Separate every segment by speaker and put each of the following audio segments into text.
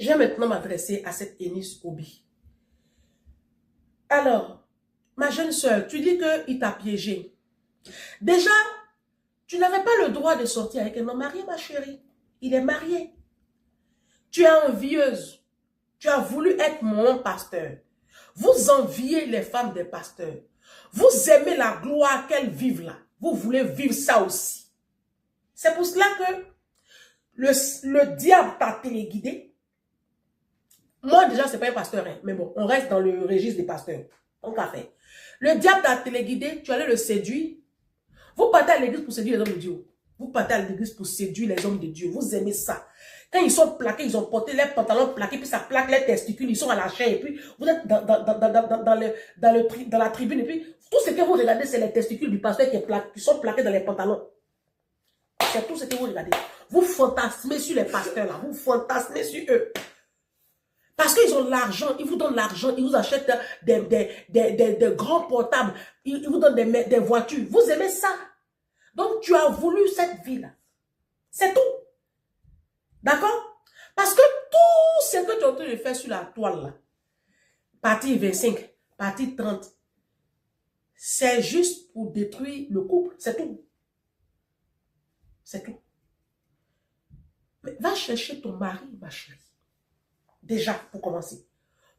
Speaker 1: Je vais maintenant m'adresser à cette Eunice Obi. Alors, ma jeune soeur, tu dis qu'il t'a piégé. Déjà, tu n'avais pas le droit de sortir avec un homme marié, ma chérie. Il est marié. Tu es envieuse. Tu as voulu être mon pasteur. Vous enviez les femmes des pasteurs. Vous aimez la gloire qu'elles vivent là. Vous voulez vivre ça aussi. C'est pour cela que le diable t'a téléguidé. Moi, déjà, ce n'est pas un pasteur, hein, mais bon, on reste dans le registre des pasteurs. Donc, à faire. Le diable t'a téléguidé, tu allais le séduire. Vous partez à l'église pour séduire les hommes de Dieu. Vous partez à l'église pour séduire les hommes de Dieu. Vous aimez ça. Quand ils sont plaqués, ils ont porté les pantalons plaqués, puis ça plaque les testicules, ils sont à la chair, et puis vous êtes dans la tribune, et puis tout ce que vous regardez, c'est les testicules du pasteur qui sont plaqués dans les pantalons. C'est tout ce que vous regardez. Vous fantasmez sur les pasteurs là, vous fantasmez sur eux. Parce qu'ils ont l'argent, ils vous donnent l'argent, ils vous achètent des grands portables, ils vous donnent des voitures. Vous aimez ça. Donc tu as voulu cette vie-là. C'est tout. D'accord? Parce que tout ce que tu es en train de faire sur la toile là, partie 25, partie 30, c'est juste pour détruire le couple. C'est tout. C'est tout. Mais va chercher ton mari, ma chérie. Déjà, pour commencer.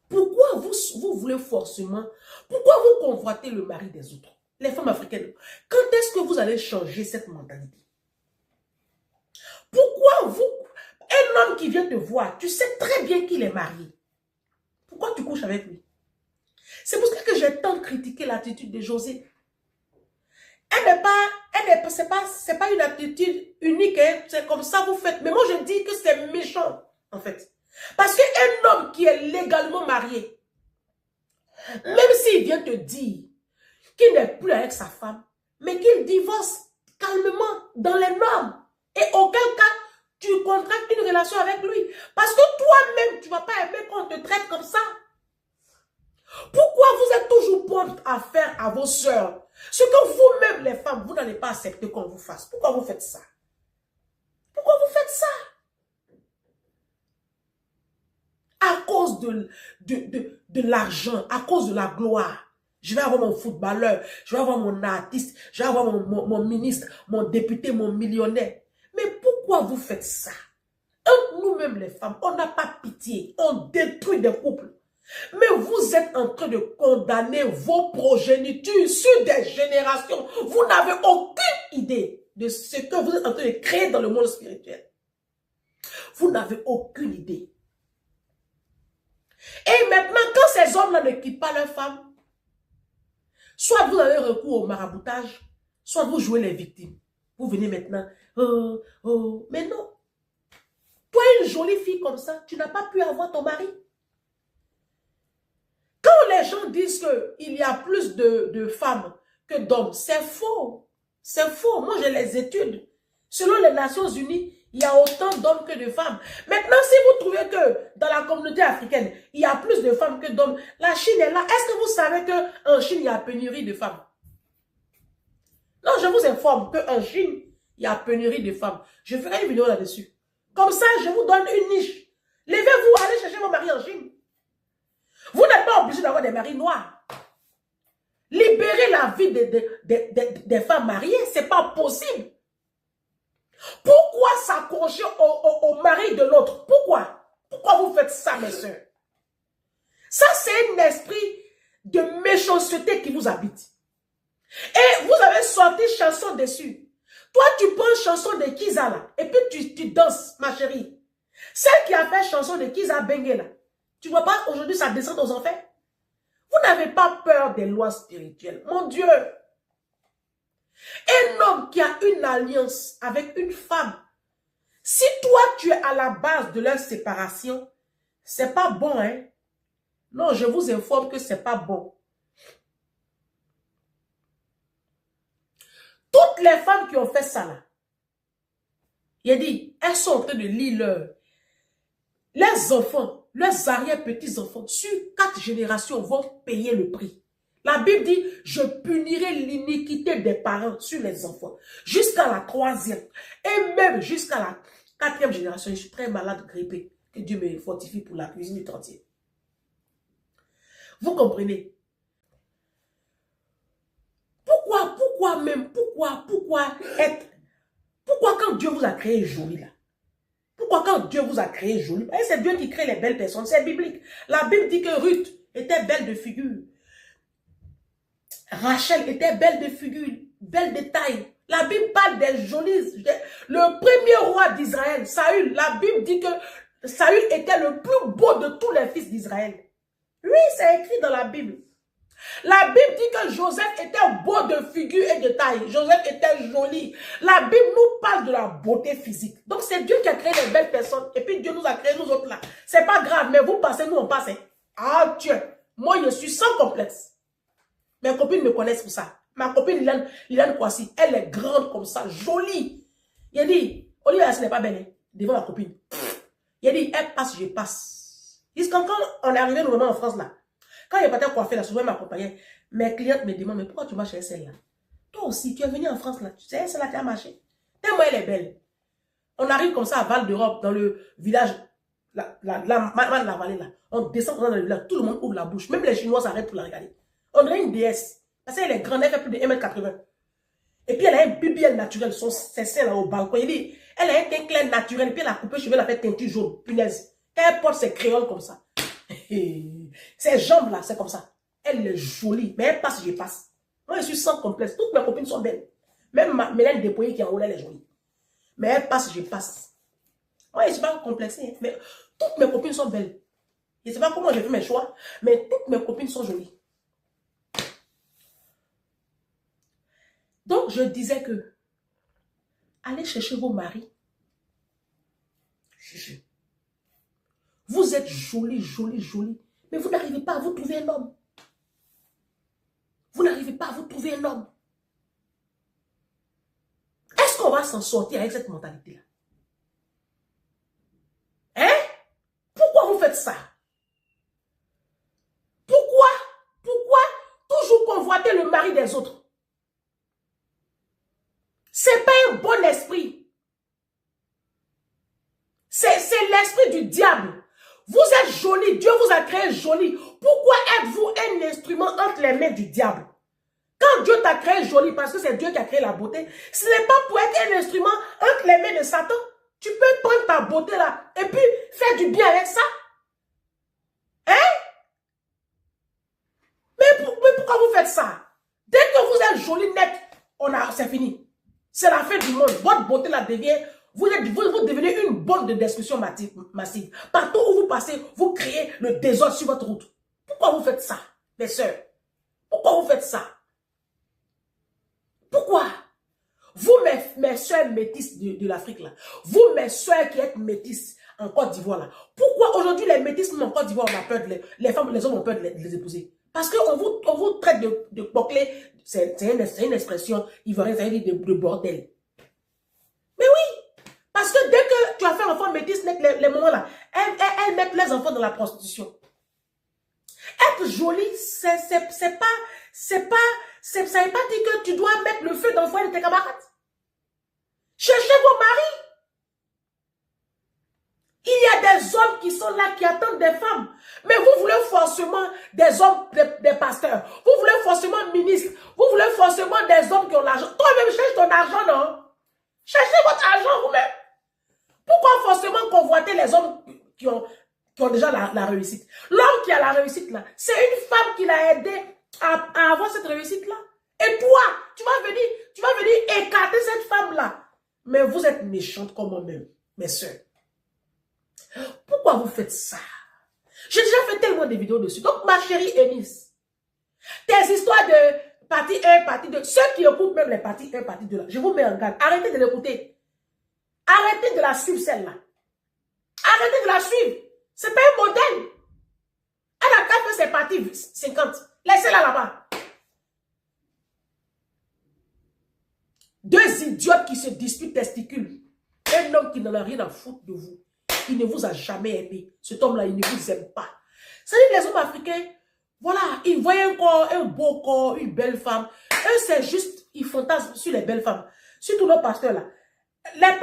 Speaker 1: Pourquoi vous voulez forcément, pourquoi vous convoitez le mari des autres? Les femmes africaines, quand est-ce que vous allez changer cette mentalité? Pourquoi vous, un homme qui vient te voir, tu sais très bien qu'il est marié. Pourquoi tu couches avec lui? C'est pour ça que j'ai tant critiqué l'attitude de José. C'est pas une attitude unique, hein? C'est comme ça vous faites. Mais moi je dis que c'est méchant, en fait. Parce qu'un homme qui est légalement marié, même s'il vient te dire qu'il n'est plus avec sa femme, mais qu'il divorce calmement dans les normes, et auquel cas tu contractes une relation avec lui. Parce que toi-même, tu ne vas pas aimer qu'on te traite comme ça. Pourquoi vous êtes toujours prompte à faire à vos sœurs ce que vous-même, les femmes, vous n'allez pas accepter qu'on vous fasse? Pourquoi vous faites ça? Pourquoi vous faites ça? À cause de l'argent, à cause de la gloire. Je vais avoir mon footballeur, je vais avoir mon artiste, je vais avoir mon ministre, mon député, mon millionnaire. Mais pourquoi vous faites ça? Nous-mêmes les femmes, on n'a pas pitié, on détruit des couples. Mais vous êtes en train de condamner vos progénitures sur des générations. Vous n'avez aucune idée de ce que vous êtes en train de créer dans le monde spirituel. Vous n'avez aucune idée. Et maintenant, quand ces hommes-là ne quittent pas leurs femmes, soit vous avez recours au maraboutage, soit vous jouez les victimes. Vous venez maintenant, mais non. Toi, une jolie fille comme ça, tu n'as pas pu avoir ton mari. Quand les gens disent qu'il y a plus de femmes que d'hommes, c'est faux. C'est faux. Moi, j'ai les études. Selon les Nations Unies, il y a autant d'hommes que de femmes. Maintenant, si vous trouvez que dans la communauté africaine, il y a plus de femmes que d'hommes, la Chine est là. Est-ce que vous savez qu'en Chine, il y a pénurie de femmes? Non, je vous informe qu'en Chine, il y a pénurie de femmes. Je ferai une vidéo là-dessus. Comme ça, je vous donne une niche. Levez-vous, allez chercher vos maris en Chine. Vous n'êtes pas obligé d'avoir des maris noirs. Libérez la vie des femmes mariées, ce n'est pas possible. Pourquoi s'accrocher au mari de l'autre? Pourquoi? Pourquoi vous faites ça, mes soeurs? Ça, c'est un esprit de méchanceté qui vous habite. Et vous avez sorti chanson dessus. Toi, tu prends chanson de Kiza là, et puis tu danses, ma chérie. Celle qui a fait chanson de Kiza Bengue là, tu ne vois pas aujourd'hui ça descend aux enfers? Vous n'avez pas peur des lois spirituelles. Mon Dieu! Un homme qui a une alliance avec une femme, si toi tu es à la base de leur séparation, c'est pas bon, hein? Non, je vous informe que c'est pas bon. Toutes les femmes qui ont fait ça là, il a dit, elles sont en train de lire leurs enfants, leurs arrière-petits-enfants, sur 4 générations vont payer le prix. La Bible dit, je punirai l'iniquité des parents sur les enfants, jusqu'à la 3e, et même jusqu'à la 4e génération. Je suis très malade, grippée. Que Dieu me fortifie pour la cuisine du 30e. Vous comprenez? Pourquoi quand Dieu vous a créé joli là? Pourquoi quand Dieu vous a créé joli? C'est Dieu qui crée les belles personnes, c'est biblique. La Bible dit que Ruth était belle de figure. Rachel était belle de figure, belle de taille. La Bible parle des jolis. Le premier roi d'Israël, Saül, la Bible dit que Saül était le plus beau de tous les fils d'Israël. Oui, c'est écrit dans la Bible. La Bible dit que Joseph était beau de figure et de taille. Joseph était joli. La Bible nous parle de la beauté physique. Donc c'est Dieu qui a créé les belles personnes. Et puis Dieu nous a créé nous autres là. C'est pas grave, mais vous passez, nous on passe. Hein. Ah Dieu, moi je suis sans complexe. Mes copines me connaissent pour ça. Ma copine Liliane Kwasi, elle est grande comme ça, jolie. Il a dit, Olivier, ce n'est pas belle, hein, devant ma copine. Il a dit, elle passe, je passe. Quand on est arrivé normalement en France là, quand il n'y a pas de coiffé là, souvent elle m'accompagnait. Mes clientes me demandent, mais pourquoi tu marches chez celle-là? Toi aussi, tu es venu en France là, tu sais, celle-là qui a marché. Tellement elle est belle. On arrive comme ça à Val d'Europe, dans le village, la vallée là. On descend dans le village, tout le monde ouvre la bouche. Même les Chinois s'arrêtent pour la regarder. On dirait une déesse. Parce qu'elle est grande, elle fait plus de 1m80. Et puis elle a un BBL naturel, ses seins là au balcon. Il dit, elle a un teint clair naturel, et puis elle a coupé les cheveux, elle a fait teinture jaune, punaise. Quand elle porte ses créoles comme ça. Ses jambes là, c'est comme ça. Elle est jolie, mais elle passe, je passe. Moi, je suis sans complexe. Toutes mes copines sont belles. Même Mélène Dépouillé qui est en haut, elle est jolie. Mais elle passe, je passe. Moi, je ne suis pas complexée. Hein. Mais toutes mes copines sont belles. Je ne sais pas comment j'ai fait mes choix, mais toutes mes copines sont jolies. Donc, je disais que allez chercher vos maris. Vous êtes jolis, jolis, jolis. Mais vous n'arrivez pas à vous trouver un homme. Vous n'arrivez pas à vous trouver un homme. Est-ce qu'on va s'en sortir avec cette mentalité-là? Hein? Pourquoi vous faites ça? Pourquoi toujours convoiter le mari des autres? C'est pas un bon esprit. C'est l'esprit du diable. Vous êtes joli, Dieu vous a créé joli. Pourquoi êtes-vous un instrument entre les mains du diable? Quand Dieu t'a créé joli, parce que c'est Dieu qui a créé la beauté, ce n'est pas pour être un instrument entre les mains de Satan. Tu peux prendre ta beauté là et puis faire du bien avec ça. Hein? Mais pourquoi vous faites ça? Dès que vous êtes joli, net, c'est fini. C'est la fin du monde. Votre beauté là devient... Vous devenez une bombe de destruction massive. Partout où vous passez, vous créez le désordre sur votre route. Pourquoi vous faites ça, mes soeurs? Pourquoi vous faites ça? Pourquoi? Vous, mes soeurs métisses de l'Afrique, là. Vous, mes soeurs qui êtes métisses en Côte d'Ivoire, là. Pourquoi aujourd'hui les métisses en Côte d'Ivoire, on a peur les femmes, les hommes ont peur de les épouser? Parce qu'on vous traite de boucler. C'est une expression ivoirienne, ça veut dire de bordel. Mais oui! Parce que dès que tu as fait un enfant métis, les moments là, elles mettent les enfants dans la prostitution. Être jolie, ça ne veut pas dire que tu dois mettre le feu dans le foyer de tes camarades. Cherchez vos maris. Il y a des hommes qui sont là, qui attendent des femmes. Mais vous voulez forcément des hommes, des pasteurs. Vous voulez forcément ministres. Vous voulez forcément des hommes qui ont l'argent. Toi-même, cherche ton argent, non? Cherchez votre argent vous-même. Pourquoi forcément convoiter les hommes qui ont déjà la réussite? L'homme qui a la réussite là, c'est une femme qui l'a aidé à avoir cette réussite là. Et toi, tu vas venir écarter cette femme là. Mais vous êtes méchante comme moi-même, mes soeurs. Pourquoi vous faites ça? J'ai déjà fait tellement de vidéos dessus. Donc ma chérie Eunice, tes histoires de partie 1, partie 2, ceux qui écoutent même les parties 1, partie 2 là, je vous mets en garde. Arrêtez de l'écouter. Arrêtez de la suivre, celle-là. Arrêtez de la suivre. C'est pas un modèle. Elle a qu'à faire ses parties 50. Laissez-la là-bas. Deux idiotes qui se disputent testicules. Un homme qui n'en a rien à foutre de vous. Il ne vous a jamais aimé. Cet homme-là, il ne vous aime pas. Ça dit, les hommes africains, voilà, ils voient un corps, un beau corps, une belle femme. Eux, c'est juste, ils fantasment sur les belles femmes. Surtout nos pasteurs là. Les pasteurs